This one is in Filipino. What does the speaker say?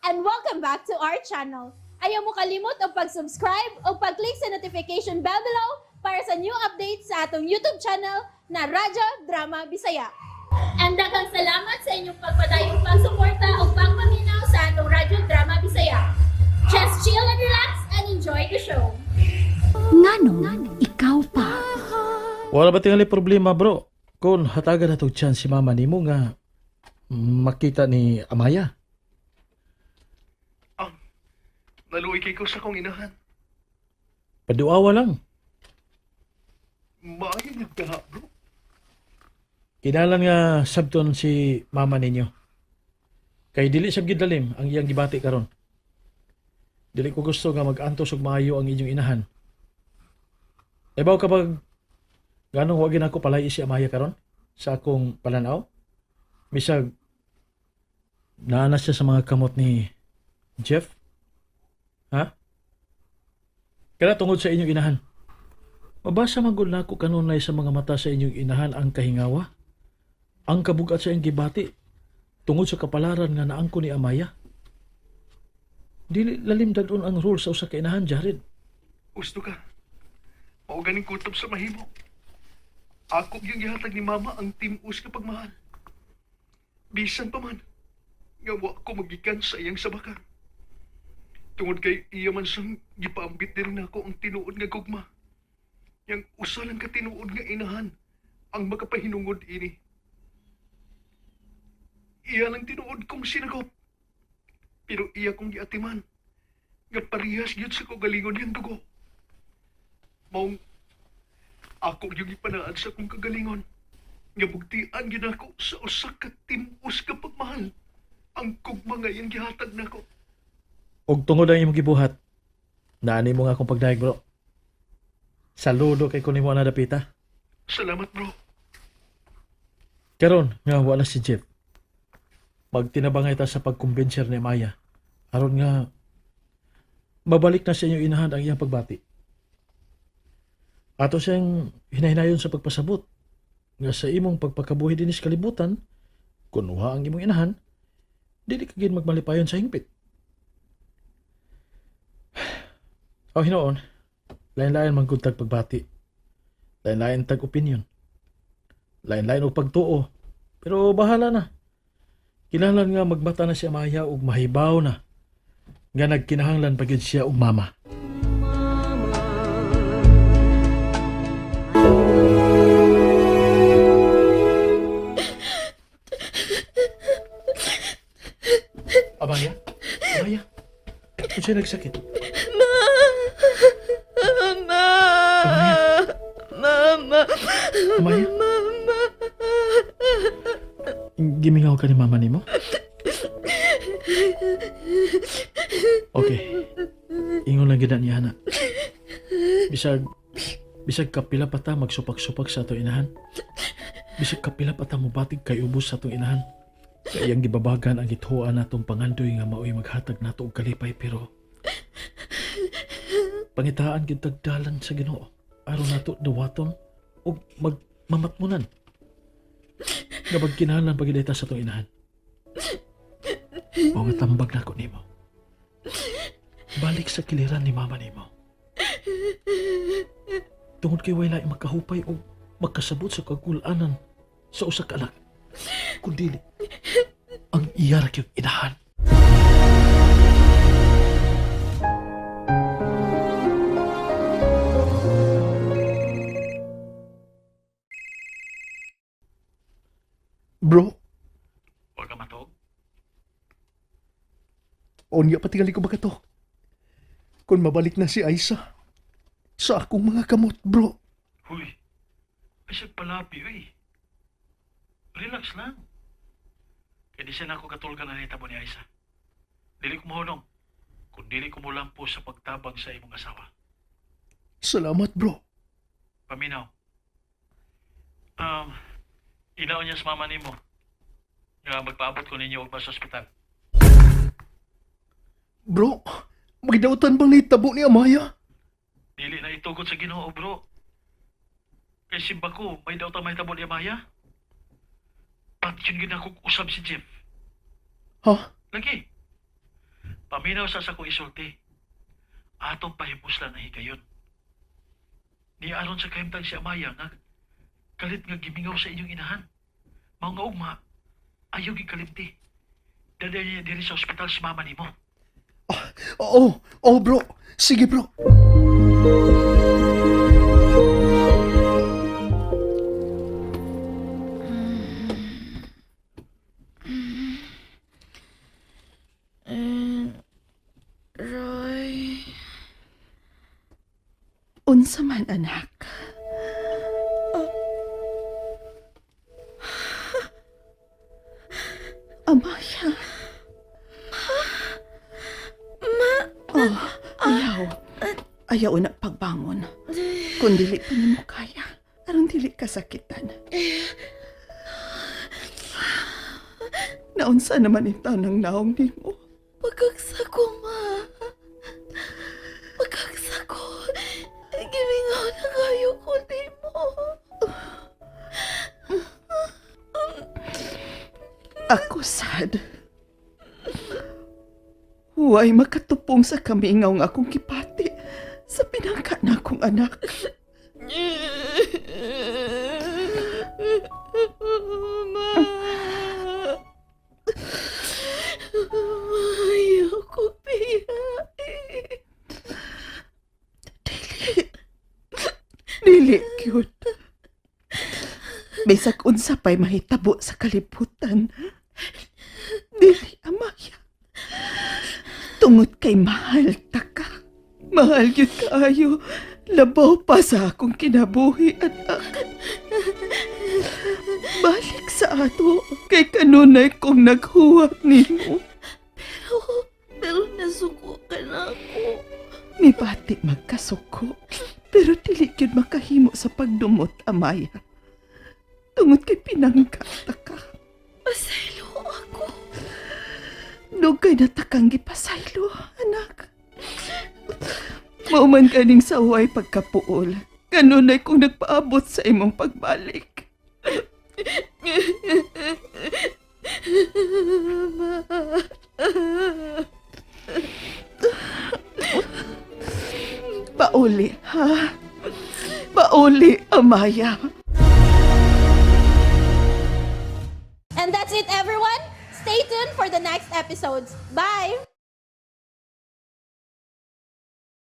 and welcome back to our channel. Ayaw mo kalimot o pag-subscribe o pag-click sa notification bell below para sa new updates sa atong YouTube channel na Radyo Drama Bisaya. And daghang salamat sa inyong pagpadayong pagsuporta o pagpaminaw sa atong Radyo Drama Bisaya. Just chill and relax and enjoy the show. Ngano, ikaw pa. Wala ba tingali problema, bro? Kung hatagan na itong chance si mama ni mo nga makita ni Amaya. Naluoy kay ko sa kong inahan. Paduawa lang. Maayo nagdaha, bro. Kinalan nga sabton si mama ninyo. Kay dili sab gidalim ang iyang gibati karon. Dili ko gusto nga mag-antos og maayo ang inyong inahan. Ebaw kapag ganong wagin ako palay si Amaya karon sa akong palanaw. Bisag naanas siya sa mga kamot ni Jeff. Ha? Kaya tungod sa inyong inahan. Mabasa man gud nako kanunay sa mga mata sa inyong inahan ang kahingawa. Ang kabugat sa iyong gibati tungod sa kapalaran nga naangko ni Amaya. Dili lalim dagdon ang rule sa usa ka inahan, Jared. Gusto ka. Mao ganing kutob sa mahimo. Ako yung gihatag ni mama ang timus ka pagmahal. Bisan pa man, nga wa ko magikan sa iyang sabaka. Tungod kay iya man sang gipaambit din nako ang tinuod nga gugma. Yang usa lang ka tinuod nga inahan ang makapahinungod ini. Iya lang tinuod kong sinagop. Pero iya kong giatiman. Nga parehas gyud sa kagalingon yang dugo. Maong ako yung ipanaan sa kong kagalingon. Nga bugtian gyud ako sa usa ka timus ka pagmahal. Ang kugma nga iyang gihatag nako. Og tungod ang imong gibuhat, naani mo nga akong pagdayeg, bro. Saludo kay kunin mo na dapita. Salamat, bro. Karon nga wala si Jeff. Magtinabangay ta sa pagkumbensyer ni Maya. Aron nga mabalik na sa inyong inahan ang iyang pagbati. Ato siyang hinahinayon sa pagpasabot nga sa imong pagpakabuhi din sa kalibutan, kunuha ang imong inahan, dili ka gid magmalipayon sa hingpit. O hinoon, lain-lain man gud tag pagbati. Lain-lain tag opinion. Lain-lain og pagtuo. Pero bahala na. Kinahanglan nga magbata na si Amaya og mahibaw na nga nagkinahanglan pa gyud siya og mama. Amaya? Amaya? Kung siya nagsakit? Mama! Amaya? Mama! Amaya? Mama! Gimingaw ka ni mama nimo? Okay. Ingon lang gid niya na. Bisag kapila pa ta magsupak-supak sa ato inahan. Bisag kapila pa ta mobatig kay ubos sa atong inahan. Kayang gibabagan ang gituan natong pangandoy nga maoy maghatag nato og kalipay pero pangitaan gid tagdalan sa Ginoo aron nato dawaton og mamatmunan. Nga magkinahanglan pagidita sa atong inahan. O nga tambag na ko nimo. Balik sa kiliran ni mama nimo. Tungod kay wala magkahupay o magkasabot sa kagulanan sa usa ka anak. Kundi ang iyarak yung inahan. Bro, Huwag ka matog. onya patingali ko ba to? Kung mabalik na si Aisa sa akong mga kamot, bro. Huy, bisag palapi, uy. Relax lang. Kaya di siya na ako katulgan na nitabo ni Aisa. Dili ko mahunong. Kung dili ko mulampo sa pagtabang sa imong asawa. Salamat, bro. Paminaw. Inaon niya sa mama nimo. Nga magpaabot ko ninyo og sa ospital. Bro, magdautan bang nitabo ni Amaya? Dili na itugot sa Ginoo, bro. Kay simba ko, may daw may tabo ni Amaya. Pati yun ginakog usab si Jeff. Ha? Lagi. Paminaw sa kong isulti. Atong pahimuslan na higayon. Ni aron sa kahimtang si Amaya nga kalit nga gimingaw sa inyong inahan. Mao nga ugma, ayaw gikalimti. Dadaya niya diri sa ospital si mama nimo. Oo, bro. Sige, bro. Roy. Unsa man anak? Amaya. Ayaw. Ayaw na pagbangon. Kung dili pa nimo kaya, aron dili kasakitan. Naunsa naman ito ng naong nimo? Pagkagsako, ma. Pagkagsako. Gimingaw na kayo ko nimo. Ako sad. Huway makatupong sa kamingaw nga akong kipati sa pinangka na akong anak. Ayaw ko piyain. Dili, cute. Bisag unsa pa'y mahitabo sa kalibutan. Dili, Amaya. Tungod kay mahal ta ka. Mahal yun kaayo. Labaw pa sa akong kinabuhi, anak. Balik sa ato kay kanunay kong naghuwat nimo. Pero nasuko ka na ako. Mibati magkasuko. Pero dili yun makahimo sa pagdumot, Amaya. Tungod kay pinanggata ka. Pasaylo ako. Dugay na takang gipasaylo, anak. Mauman kaning saway pagkapuol. Kanunay kong nagpaabot sa imong pagbalik. Pauli, ha? Pauli, Amaya. And that's it, everyone. Stay tuned for the next episodes. Bye!